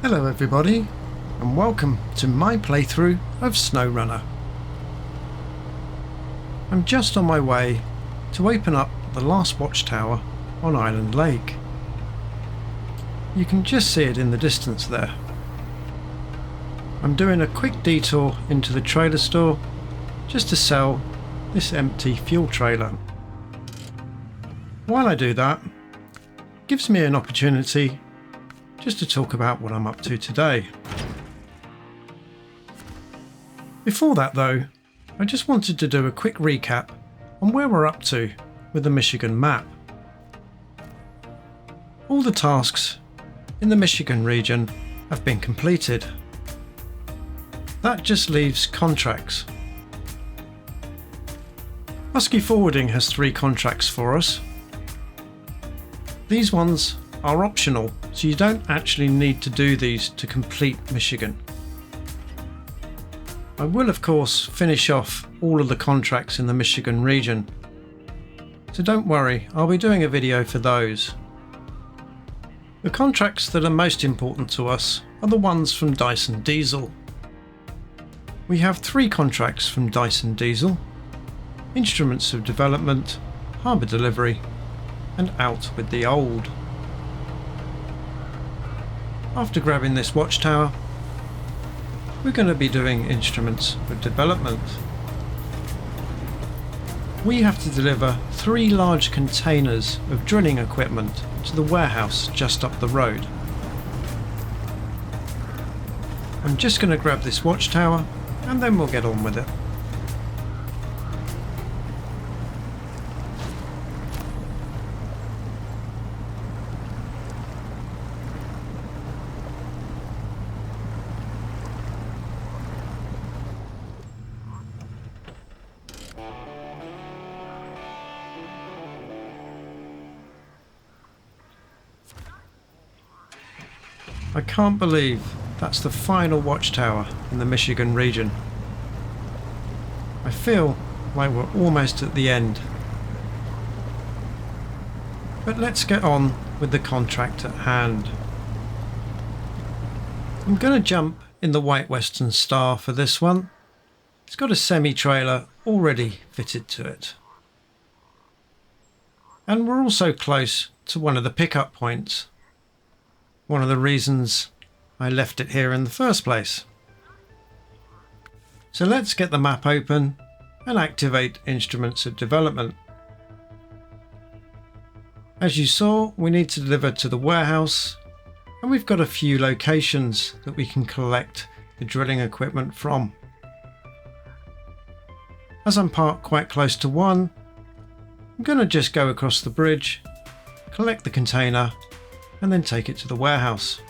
Hello everybody, and welcome to my playthrough of Snowrunner. I'm just on my way to open up the last Watchtower on Island Lake. You can just see it in the distance there. I'm doing a quick detour into the trailer store just to sell this empty fuel trailer. While I do that, it gives me an opportunity just to talk about what I'm up to today. Before that though, I just wanted to do a quick recap on where we're up to with the Michigan map. All the tasks in the Michigan region have been completed. That just leaves contracts. Husky Forwarding has 3 contracts for us. These ones are optional, so you don't actually need to do these to complete Michigan. I will of course finish off all of the contracts in the Michigan region, so don't worry, I'll be doing a video for those. The contracts that are most important to us are the ones from Dyson Diesel. We have 3 contracts from Dyson Diesel: Instruments of Development, Harbour Delivery, and Out with the Old. After grabbing this Watchtower, we're going to be doing Instruments of Development. We have to deliver 3 large containers of drilling equipment to the warehouse just up the road. I'm just going to grab this Watchtower and then we'll get on with it. I can't believe that's the final Watchtower in the Michigan region. I feel like we're almost at the end. But let's get on with the contract at hand. I'm going to jump in the White Western Star for this one. It's got a semi-trailer already fitted to it. And we're also close to one of the pickup points. One of the reasons I left it here in the first place. So let's get the map open and activate Instruments of Development. As you saw, we need to deliver to the warehouse, and we've got a few locations that we can collect the drilling equipment from. As I'm parked quite close to one, I'm going to just go across the bridge, collect the container, and then take it to the warehouse.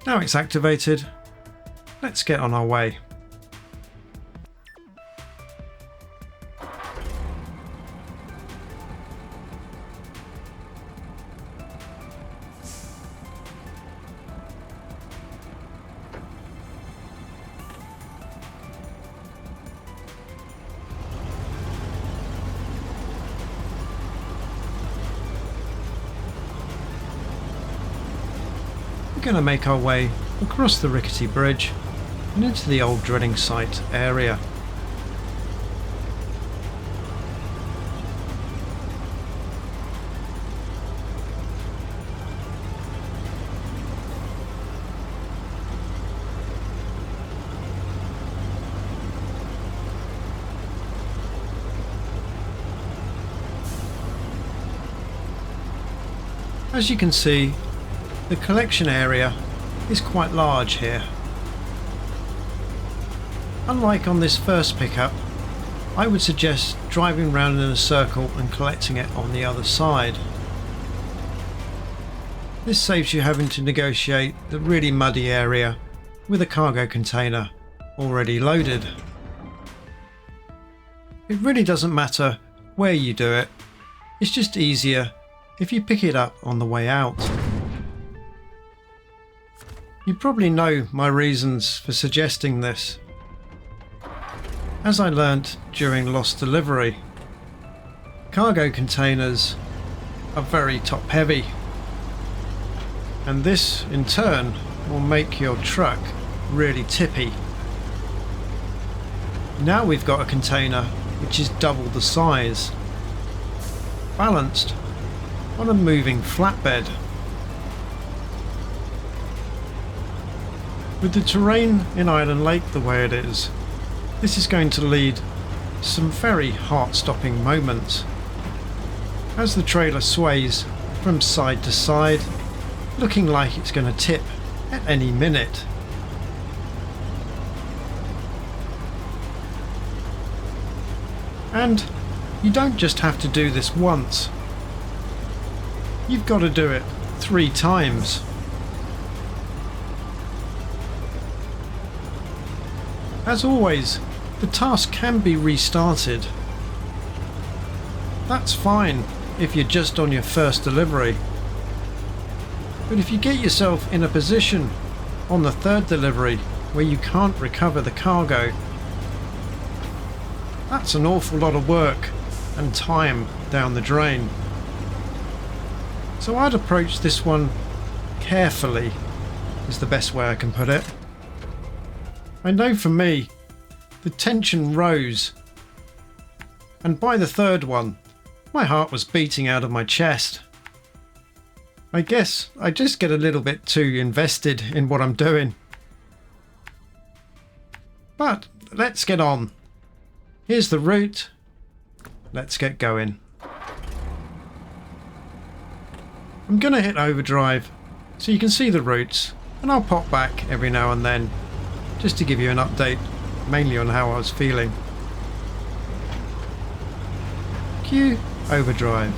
Now it's activated, let's get on our way. We're going to make our way across the rickety bridge and into the old drilling site area. As you can see, the collection area is quite large here. Unlike on this first pickup, I would suggest driving round in a circle and collecting it on the other side. This saves you having to negotiate the really muddy area with a cargo container already loaded. It really doesn't matter where you do it, it's just easier if you pick it up on the way out. You probably know my reasons for suggesting this. As I learnt during Lost Delivery, cargo containers are very top heavy and this in turn will make your truck really tippy. Now we've got a container which is double the size, balanced on a moving flatbed. With the terrain in Island Lake the way it is, this is going to lead to some very heart-stopping moments as the trailer sways from side to side, looking like it's going to tip at any minute. And you don't just have to do this once. You've got to do it 3 times. As always, the task can be restarted. That's fine if you're just on your first delivery. But if you get yourself in a position on the 3rd delivery where you can't recover the cargo, that's an awful lot of work and time down the drain. So I'd approach this one carefully, is the best way I can put it. I know for me, the tension rose, and by the 3rd one, my heart was beating out of my chest. I guess I just get a little bit too invested in what I'm doing. But let's get on. Here's the route. Let's get going. I'm gonna hit overdrive so you can see the routes, and I'll pop back every now and then just to give you an update, mainly on how I was feeling. Cue overdrive.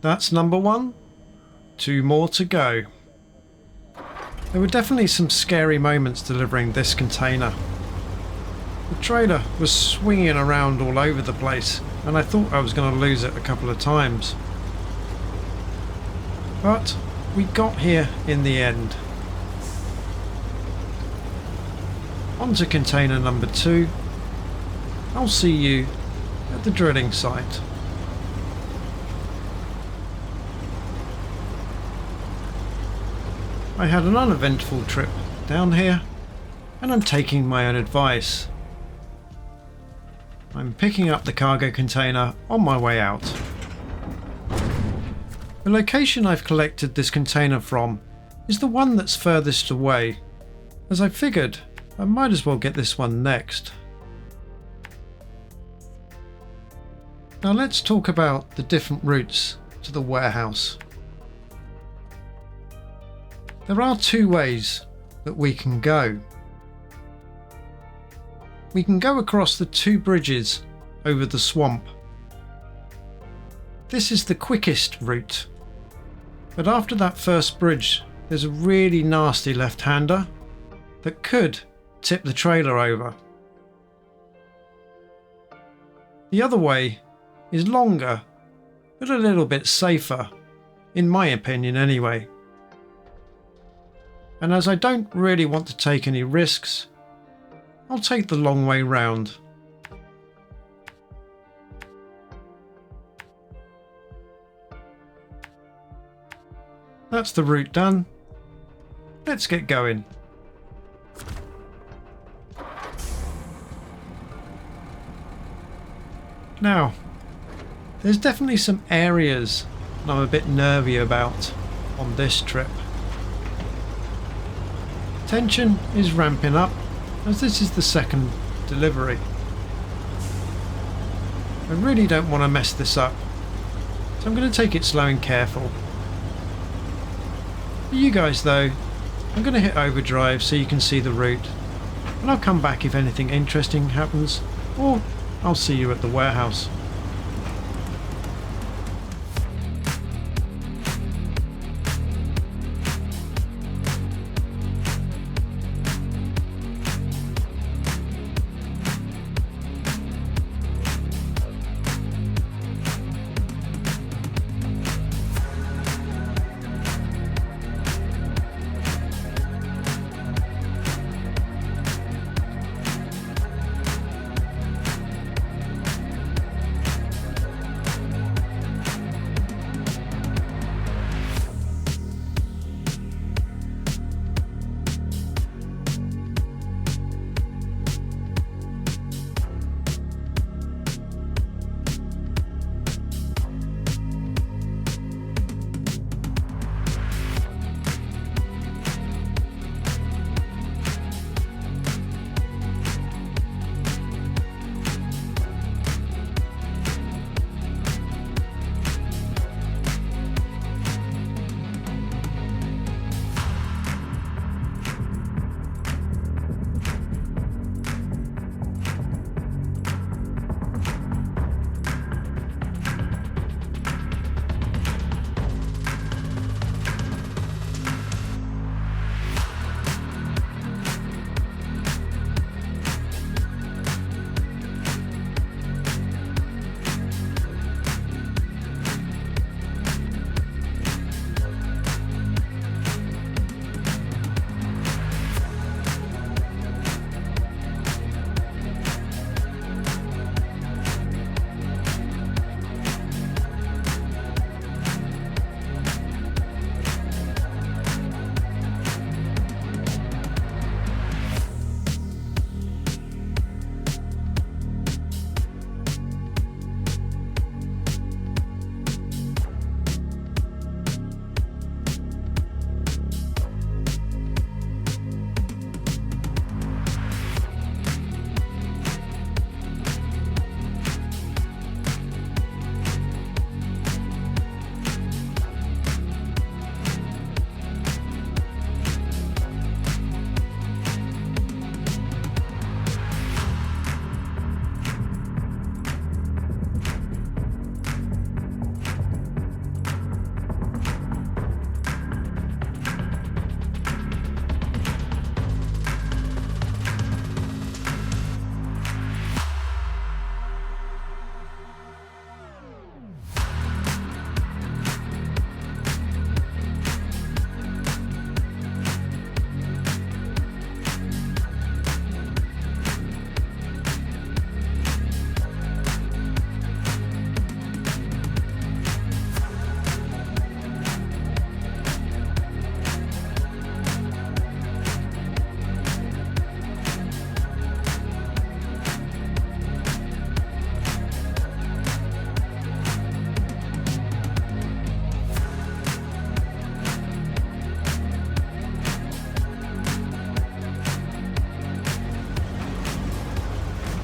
That's number 1. 2 more to go. There were definitely some scary moments delivering this container. The trailer was swinging around all over the place, and I thought I was going to lose it a couple of times. But we got here in the end. On to container number 2. I'll see you at the drilling site. I had an uneventful trip down here, and I'm taking my own advice. I'm picking up the cargo container on my way out. The location I've collected this container from is the one that's furthest away, as I figured I might as well get this one next. Now let's talk about the different routes to the warehouse. There are 2 ways that we can go. we can go across the 2 bridges over the swamp. This is the quickest route, but after that first bridge there's a really nasty left-hander that could tip the trailer over. The other way is longer, but a little bit safer, in my opinion anyway. And as I don't really want to take any risks, I'll take the long way round. That's the route done. Let's get going. Now, there's definitely some areas that I'm a bit nervy about on this trip. Tension is ramping up as this is the second delivery. I really don't want to mess this up, so I'm going to take it slow and careful. For you guys though, I'm going to hit overdrive so you can see the route, and I'll come back if anything interesting happens, or I'll see you at the warehouse.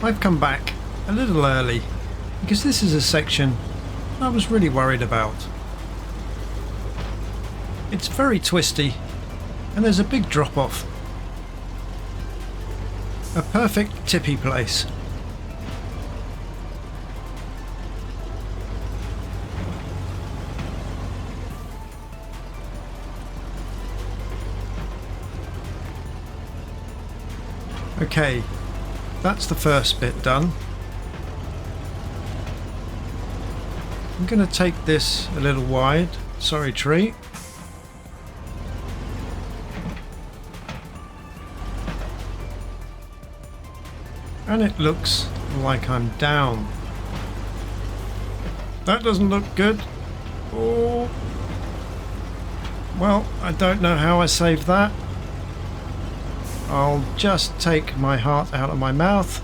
I've come back a little early because this is a section I was really worried about. It's very twisty and there's a big drop off. A perfect tippy place. Okay, that's the first bit done. I'm going to take this a little wide. Sorry, tree. And it looks like I'm down. That doesn't look good. Oh. Well, I don't know how I saved that. I'll just take my heart out of my mouth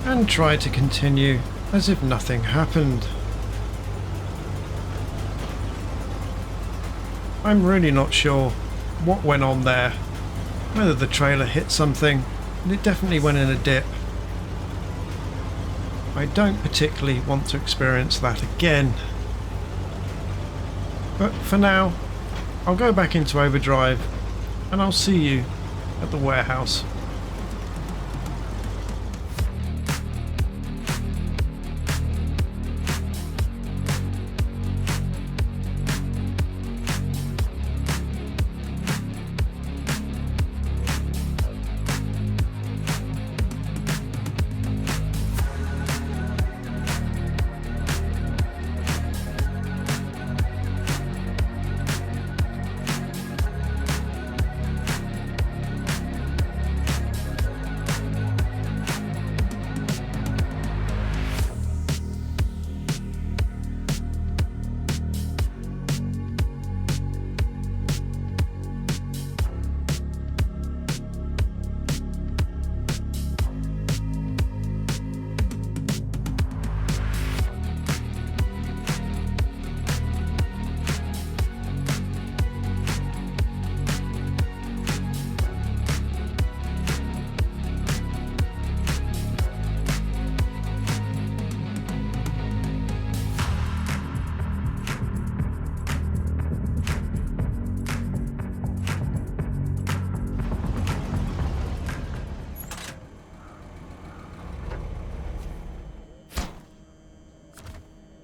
and try to continue as if nothing happened. I'm really not sure what went on there, whether the trailer hit something, and it definitely went in a dip. I don't particularly want to experience that again, but for now I'll go back into overdrive and I'll see you at the warehouse.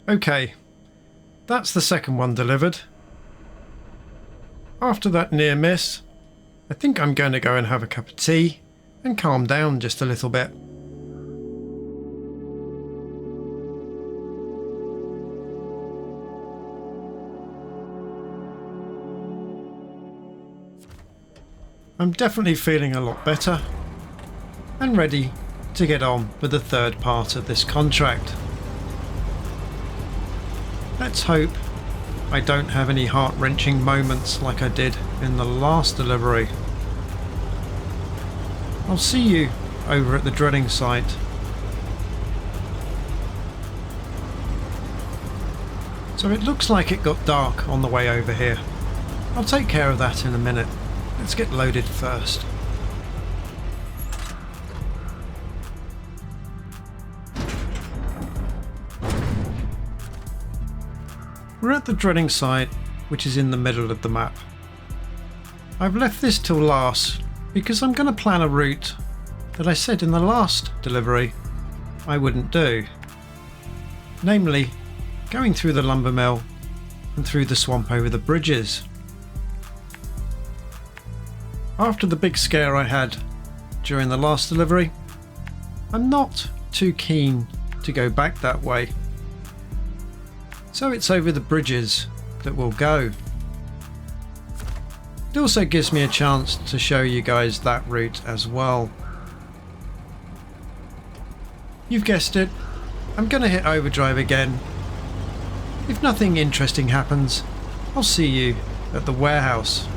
Okay, that's the second one delivered. After that near miss, I think I'm going to go and have a cup of tea and calm down just a little bit. I'm definitely feeling a lot better and ready to get on with the third part of this contract. Let's hope I don't have any heart-wrenching moments like I did in the last delivery. I'll see you over at the drilling site. So it looks like it got dark on the way over here. I'll take care of that in a minute. Let's get loaded first. We're at the drilling site, which is in the middle of the map. I've left this till last because I'm going to plan a route that I said in the last delivery I wouldn't do. Namely, going through the lumber mill and through the swamp over the bridges. After the big scare I had during the last delivery, I'm not too keen to go back that way. So it's over the bridges that we'll go. It also gives me a chance to show you guys that route as well. You've guessed it, I'm going to hit overdrive again. If nothing interesting happens, I'll see you at the warehouse.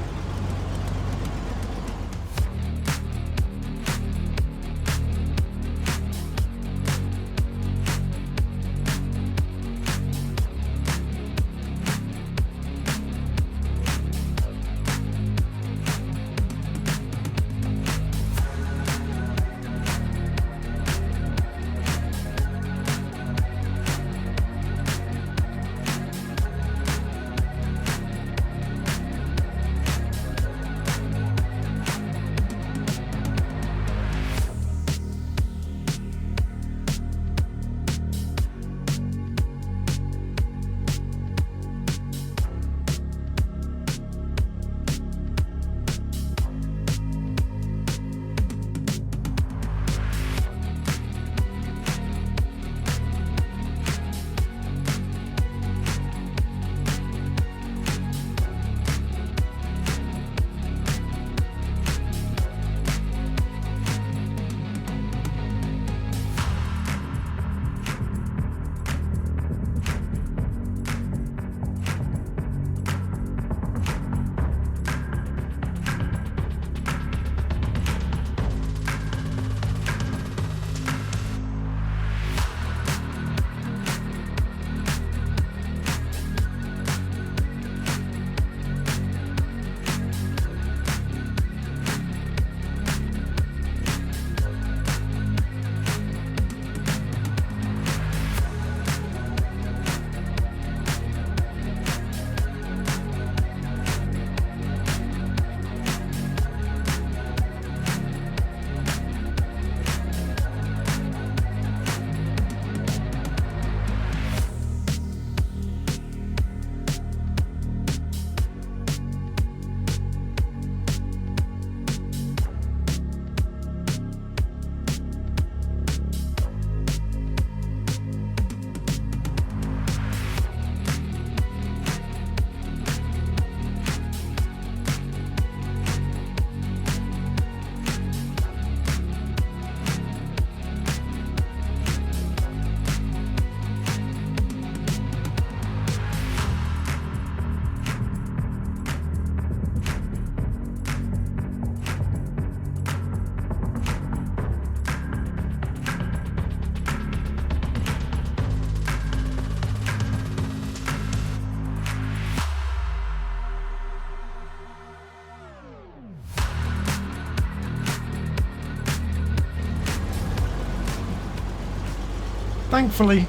Thankfully,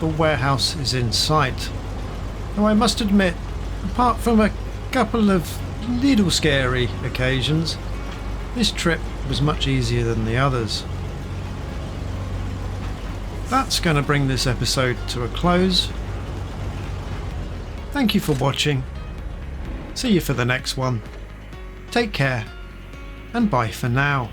the warehouse is in sight. Though I must admit, apart from a couple of little scary occasions, this trip was much easier than the others. That's going to bring this episode to a close. Thank you for watching. See you for the next one. Take care, and bye for now.